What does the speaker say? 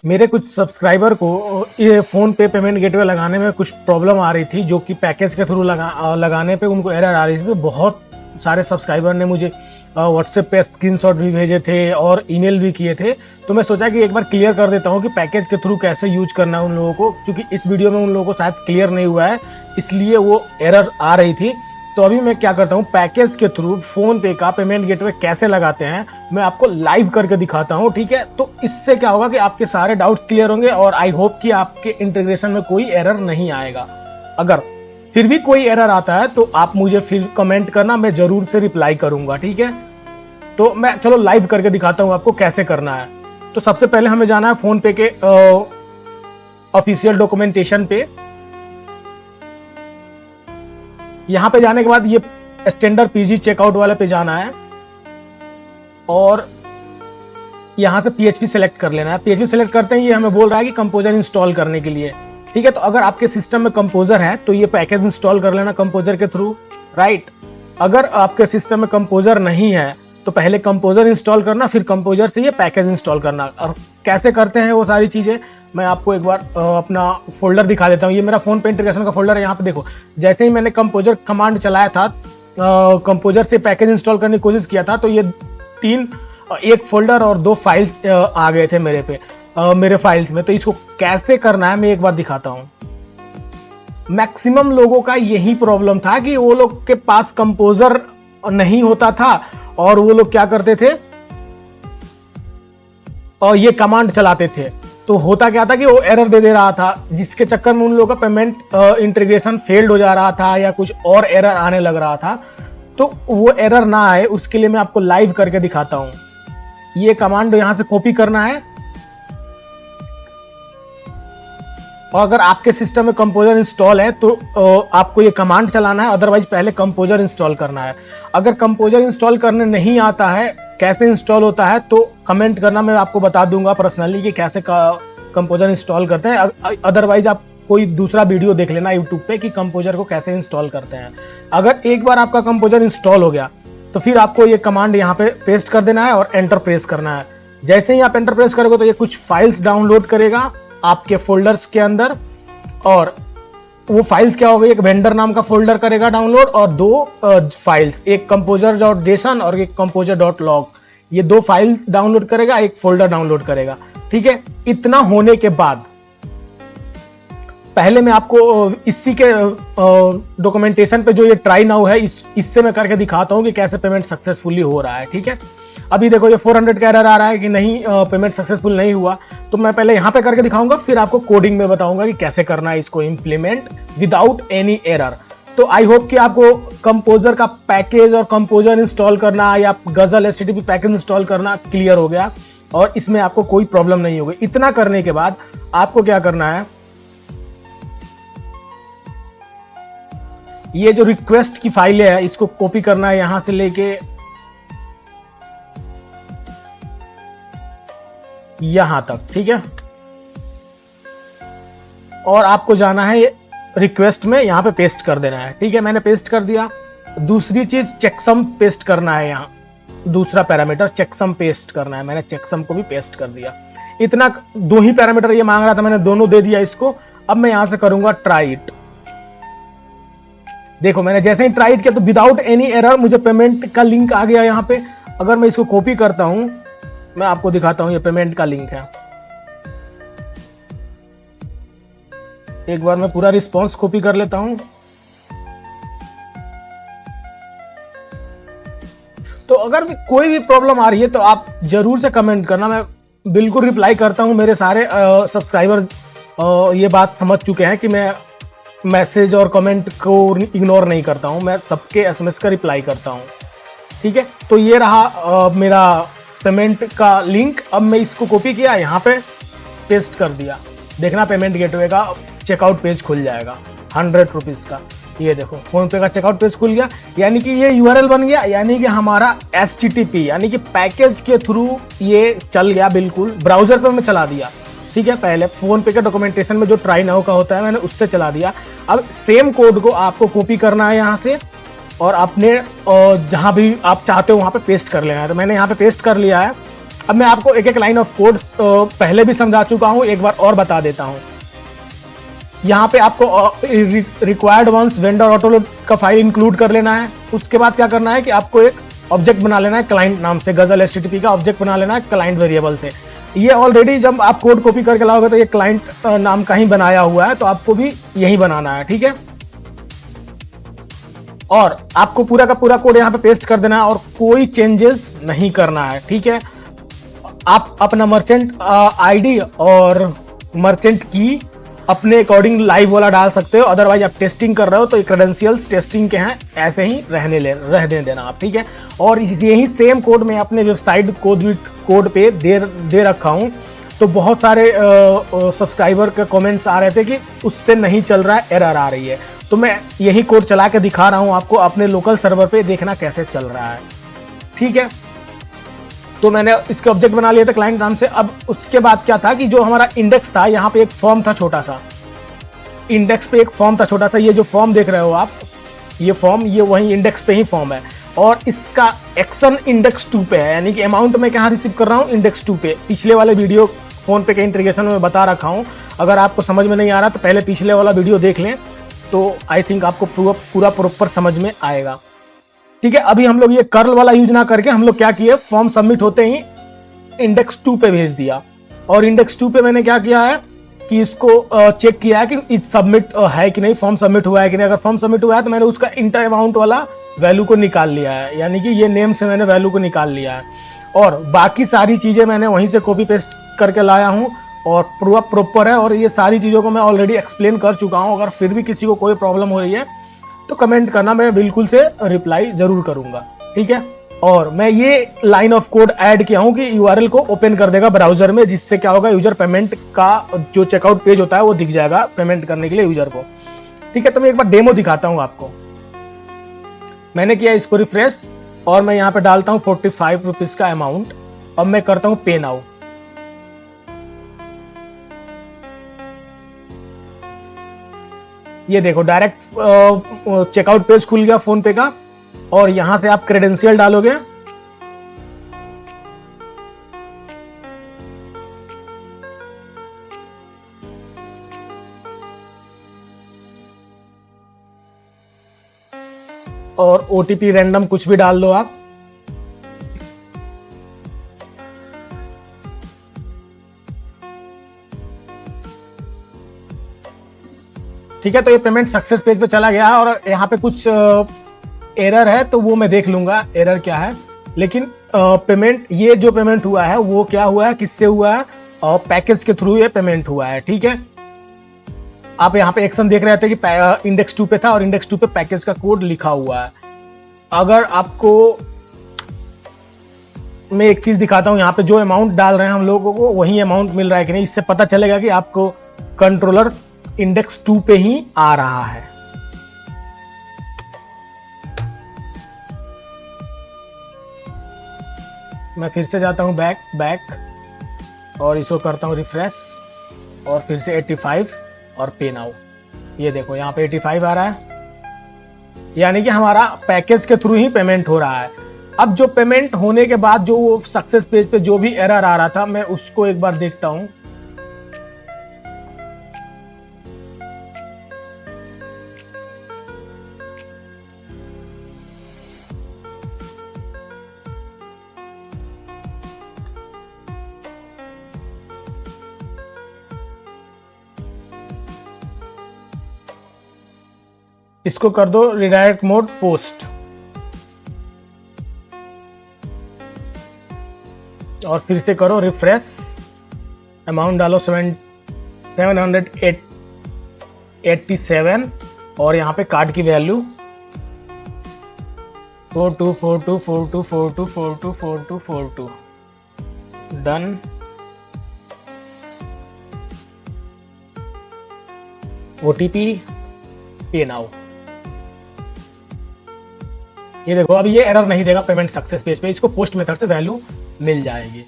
मेरे कुछ सब्सक्राइबर को ये फ़ोन पे पेमेंट गेटवे लगाने में कुछ प्रॉब्लम आ रही थी, जो कि पैकेज के थ्रू लगाने पे उनको एरर आ रही थी। तो बहुत सारे सब्सक्राइबर ने मुझे व्हाट्सएप पे स्क्रीनशॉट भी भेजे थे और ईमेल भी किए थे। तो मैं सोचा कि एक बार क्लियर कर देता हूँ कि पैकेज के थ्रू कैसे यूज करना है उन लोगों को, क्योंकि इस वीडियो में उन लोगों को शायद क्लियर नहीं हुआ है, इसलिए वो एरर आ रही थी। तो अभी मैं क्या करता हूँ, पैकेज के थ्रू फोन पे का पेमेंट गेटवे कैसे लगाते हैं मैं आपको लाइव करके दिखाता हूँ, ठीक है। तो इससे क्या होगा कि आपके सारे डाउट्स क्लियर होंगे और आई होप कि आपके इंटीग्रेशन में कोई एरर नहीं आएगा। अगर फिर भी कोई एरर आता है तो आप मुझे फिर कमेंट करना, मैं जरूर से रिप्लाई करूंगा, ठीक है। तो मैं चलो लाइव करके दिखाता हूँ आपको कैसे करना है। तो सबसे पहले हमें जाना है फोन पे के ऑफिशियल डॉक्यूमेंटेशन पे। यहां पे जाने के बाद ये स्टैंडर्ड पीजी चेकआउट वाले पे जाना है और यहां से पीएचपी सेलेक्ट कर लेना है। पीएचपी सेलेक्ट करते ही ये हमें बोल रहा है कि कंपोजर इंस्टॉल करने के लिए, ठीक है। तो अगर आपके सिस्टम में कंपोजर है तो ये पैकेज इंस्टॉल कर लेना कंपोजर के थ्रू, राइट। अगर आपके सिस्टम में कंपोजर नहीं है तो पहले कंपोजर इंस्टॉल करना, फिर कंपोजर से ये पैकेज इंस्टॉल करना। और कैसे करते हैं वो सारी चीजें मैं आपको एक बार अपना फोल्डर दिखा देता हूँ। ये मेरा फोन पे इंटीग्रेशन का फोल्डर है। यहाँ पे देखो, जैसे ही मैंने कंपोजर कमांड चलाया था, कंपोजर से पैकेज इंस्टॉल करने की कोशिश किया था, तो ये एक फोल्डर और 2 फाइल्स आ गए थे मेरे फाइल्स में। तो इसको कैसे करना है मैं एक बार दिखाता हूँ। मैक्सिमम लोगों का यही प्रॉब्लम था कि वो लोग के पास कंपोजर नहीं होता था और वो लोग क्या करते थे और ये कमांड चलाते थे। तो होता क्या था कि वो एरर दे रहा था, जिसके चक्कर में उन लोगों का पेमेंट इंटीग्रेशन फेल्ड हो जा रहा था या कुछ और एरर आने लग रहा था। तो वो एरर ना आए उसके लिए मैं आपको लाइव करके दिखाता हूं। ये कमांड यहां से कॉपी करना है और अगर आपके सिस्टम में कंपोजर इंस्टॉल है तो आपको ये कमांड चलाना है, अदरवाइज पहले कंपोजर इंस्टॉल करना है। अगर कंपोजर इंस्टॉल करने नहीं आता है, कैसे इंस्टॉल होता है, तो कमेंट करना, मैं आपको बता दूंगा पर्सनली कि कैसे कंपोजर इंस्टॉल करते हैं। अदरवाइज आप कोई दूसरा वीडियो देख लेना यूट्यूब पे कि कंपोजर को कैसे इंस्टॉल करते हैं। अगर एक बार आपका कंपोजर इंस्टॉल हो गया तो फिर आपको ये कमांड यहाँ पे पेस्ट कर देना है और एंटर प्रेस करना है। जैसे ही आप एंटर प्रेस करोगे तो ये कुछ फाइल्स डाउनलोड करेगा आपके फोल्डर्स के अंदर, और वो फाइल्स क्या हो गई, एक वेंडर नाम का फोल्डर करेगा डाउनलोड और 2 फाइल्स, एक composer.json और एक composer.log, ये 2 फाइल्स डाउनलोड करेगा, एक फोल्डर डाउनलोड करेगा, ठीक है। इतना होने के बाद पहले मैं आपको इसी के डॉक्यूमेंटेशन पे जो ये ट्राई नाउ है इससे मैं करके दिखाता हूं कि कैसे पेमेंट सक्सेसफुली हो रहा है, ठीक है। अभी देखो ये 400 का एरर आ रहा है कि नहीं, पेमेंट सक्सेसफुल नहीं हुआ। तो मैं पहले यहाँ पे करके दिखाऊंगा, फिर आपको कोडिंग में बताऊंगा कि कैसे करना है इसको इम्प्लीमेंट विदाउट एनी एरर। तो आई होप कि आपको कंपोजर का पैकेज और कंपोजर इंस्टॉल करना या गजल एचटीटीपी पैकेज इंस्टॉल करना क्लियर हो गया और इसमें आपको कोई प्रॉब्लम नहीं होगी। इतना करने के बाद आपको क्या करना है, ये जो रिक्वेस्ट की फाइल है इसको कॉपी करना है यहां से लेके यहां तक, ठीक है। और आपको जाना है रिक्वेस्ट में, यहां पे पेस्ट कर देना है, ठीक है। मैंने पेस्ट कर दिया। दूसरी चीज चेकसम पेस्ट करना है, यहां दूसरा पैरामीटर चेकसम पेस्ट करना है। मैंने चेकसम को भी पेस्ट कर दिया। इतना 2 ही पैरामीटर ये मांग रहा था, मैंने दोनों दे दिया इसको। अब मैं यहां से करूंगा ट्राई इट। देखो मैंने जैसे ही ट्राई इट किया तो विदाउट एनी एरर मुझे पेमेंट का लिंक आ गया यहाँ पे। अगर मैं इसको कॉपी करता हूं, मैं आपको दिखाता हूं, ये पेमेंट का लिंक है। एक बार मैं पूरा रिस्पॉन्स कॉपी कर लेता हूं। तो अगर भी कोई भी प्रॉब्लम आ रही है तो आप जरूर से कमेंट करना, मैं बिल्कुल रिप्लाई करता हूं। मेरे सारे सब्सक्राइबर ये बात समझ चुके हैं कि मैं मैसेज और कमेंट को इग्नोर नहीं करता हूं, मैं सबके एसएमएस का रिप्लाई करता हूं, ठीक है। तो ये रहा मेरा पेमेंट का लिंक। अब मैं इसको कॉपी किया, यहाँ पे पेस्ट कर दिया। देखना पेमेंट गेटवे का चेकआउट पेज खुल जाएगा 100 रुपीज का। ये देखो फोन पे का चेकआउट पेज खुल गया, यानी कि ये यूआरएल बन गया, यानी कि हमारा एचटीटीपी यानी कि पैकेज के थ्रू ये चल गया। बिल्कुल ब्राउजर पे मैं चला दिया, ठीक है। पहले फोन पे के डॉक्यूमेंटेशन में जो ट्राई नाउ का होता है मैंने उससे चला दिया। अब सेम कोड को आपको कॉपी करना है यहाँ से और अपने जहां भी आप चाहते हो वहां पे पेस्ट कर लेना है। तो मैंने यहाँ पे पेस्ट कर लिया है। अब मैं आपको एक एक लाइन ऑफ कोड पहले भी समझा चुका हूं, एक बार और बता देता हूं। यहाँ पे आपको रिक्वायर्ड वंस वेंडर ऑटोलोड का फाइल इंक्लूड कर लेना है। उसके बाद क्या करना है कि आपको एक ऑब्जेक्ट बना लेना है क्लाइंट नाम से, गजल HTTP का ऑब्जेक्ट बना लेना है क्लाइंट वेरिएबल से। ये ऑलरेडी जब आप कोड कॉपी करके लाओगे तो ये क्लाइंट नाम का ही बनाया हुआ है, तो आपको भी यही बनाना है, ठीक है। और आपको पूरा का पूरा कोड यहाँ पे पेस्ट कर देना है और कोई चेंजेस नहीं करना है, ठीक है। आप अपना मर्चेंट आईडी और मर्चेंट की अपने अकॉर्डिंग लाइव वाला डाल सकते हो, अदरवाइज आप टेस्टिंग कर रहे हो तो ये क्रेडेंशियल्स टेस्टिंग के हैं, ऐसे ही रहने देना आप, ठीक है। और यही सेम कोड मैं अपने वेबसाइट कोड पे दे रखा हूँ। तो बहुत सारे सब्सक्राइबर के कमेंट्स आ रहे थे कि उससे नहीं चल रहा है, एरर आ रही है, तो मैं यही कोड चला के दिखा रहा हूँ आपको अपने लोकल सर्वर पे, देखना कैसे चल रहा है, ठीक है। तो मैंने इसके ऑब्जेक्ट बना लिया था क्लाइंट नाम से। अब उसके बाद क्या था कि जो हमारा इंडेक्स था, यहाँ पे एक फॉर्म था छोटा सा, इंडेक्स पे एक फॉर्म था छोटा सा, ये जो फॉर्म देख रहे हो आप, ये फॉर्म, ये वही इंडेक्स पे ही फॉर्म है। और इसका एक्शन इंडेक्स 2 पे है, यानी कि अमाउंट मैं कहाँ रिसीव कर रहा हूँ, इंडेक्स 2 पे। पिछले वाले वीडियो फोन पे के इंटीग्रेशन में बता रखा हूँ, अगर आपको समझ में नहीं आ रहा तो पहले पिछले वाला वीडियो देख लें, तो आई थिंक आपको पूरा प्रॉपर समझ में आएगा, ठीक है। अभी हम लोग ये कर्ल वाला यूज ना करके हम लोग क्या किए, फॉर्म सबमिट होते ही इंडेक्स 2 पे भेज दिया। और इंडेक्स 2 पे मैंने क्या किया है कि इसको चेक किया है कि सबमिट है कि नहीं, फॉर्म सबमिट हुआ है कि नहीं। अगर फॉर्म सबमिट हुआ है तो मैंने उसका इंटर अमाउंट वाला वैल्यू को निकाल लिया है, यानी कि ये नेम से मैंने वैल्यू को निकाल लिया है। और बाकी सारी चीजें मैंने वहीं से कॉपी पेस्ट करके लाया हूँ और पूरा प्रॉपर है। और ये सारी चीजों को मैं ऑलरेडी एक्सप्लेन कर चुका हूँ। अगर फिर भी किसी को कोई प्रॉब्लम हो रही है तो कमेंट करना, मैं बिल्कुल से रिप्लाई जरूर करूंगा, ठीक है। और मैं ये लाइन ऑफ कोड ऐड किया हूं कि यूआरएल को ओपन कर देगा ब्राउजर में, जिससे क्या होगा, यूजर पेमेंट का जो चेकआउट पेज होता है वो दिख जाएगा पेमेंट करने के लिए यूजर को, ठीक है। तो मैं एक बार डेमो दिखाता हूं आपको। मैंने किया इसको रिफ्रेश और मैं यहाँ पे डालता हूँ 45 रुपीज का अमाउंट। अब मैं करता हूँ पे नाउ। ये देखो डायरेक्ट चेकआउट पेज खुल गया फोन पे का। और यहां से आप क्रेडेंशियल डालोगे, और ओटीपी रैंडम कुछ भी डाल दो आप। ठीक है, तो ये पेमेंट सक्सेस पेज पे चला गया और यहाँ पे कुछ एरर है, तो वो मैं देख लूंगा एरर क्या है। लेकिन पेमेंट, ये जो पेमेंट हुआ है वो क्या हुआ है, किससे हुआ है, पैकेज के थ्रू ये पेमेंट हुआ है, ठीक है। आप यहाँ पे एक्शन देख रहे थे कि इंडेक्स 2 पे था और इंडेक्स 2 पे पैकेज का कोड लिखा हुआ है। अगर आपको मैं एक चीज दिखाता हूँ, यहाँ पे जो अमाउंट डाल रहे हैं हम लोगों को वही अमाउंट मिल रहा है कि नहीं, इससे पता चलेगा कि आपको कंट्रोलर इंडेक्स 2 पे ही आ रहा है। मैं फिर से जाता हूं बैक और इसको करता हूं रिफ्रेश और फिर से 85 और पे नाउ। ये देखो यहाँ पे 85 आ रहा है, यानी कि हमारा पैकेज के थ्रू ही पेमेंट हो रहा है। अब जो पेमेंट होने के बाद जो वो सक्सेस पेज पे जो भी एरर आ रहा था, मैं उसको एक बार देखता हूं। इसको कर दो रिडायरेक्ट मोड पोस्ट और फिर से करो रिफ्रेश। अमाउंट डालो 787 और यहाँ पे कार्ड की वैल्यू 424242424242 डन। ओटीपी पे नाउ। ये देखो अब ये एरर नहीं देगा पेमेंट सक्सेस पेज पे, इसको पोस्ट मेथड से वैल्यू मिल जाएगी।